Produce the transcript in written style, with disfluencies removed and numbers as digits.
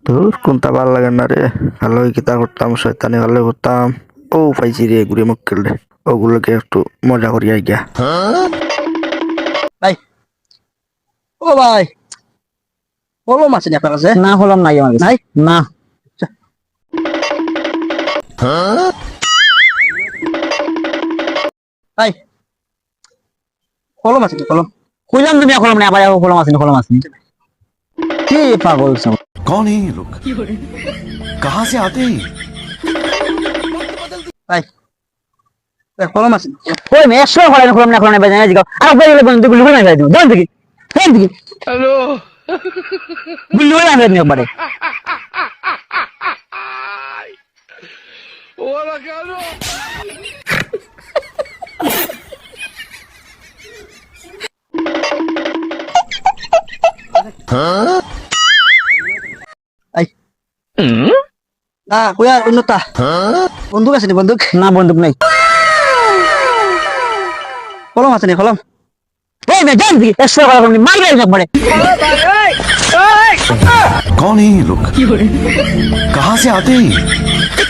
তোর কোনটা ভাল লাগে না রে, ভালো কিতা করতাম, শয়তানি ভালো করতাম। ও পাইছি রে গুড়ি মক্কেল রে, ওগুলোকে একটু মজা করিয়া গিয়া। ভাই, ও ভাই, কলম আছে নি আপনার কাছে? না হলাম নাই আমার কাছে। নাই? না ভাই, কলম আছে নি কলম? কইলাম তুমি হলাম না, আবার হলাম আসেনি হলাম আসেনি। কি পাগল সব। कौन है ये लोग? कहाँ से आते हैं? ভাই, ভাই, কলম আছে নি? কই মে 100 হলাম না বাজায় না জিগাও। আর বই গেলে বন্ধু গুলো হই যাই দিও। দন দেখি। ফেন দেখি। হ্যালো। গুলো হই আনবে নি একবারে। ভাই, না কইয়া উন্নতা বন্দুক আছে নি বন্দুক? না বন্দুক নাই। কলম আছে নি কলম? ওই মে জান দেখি 100 হলাম নি মারবে একবারে। कौन है ये लोग? कहाँ से आते हैं?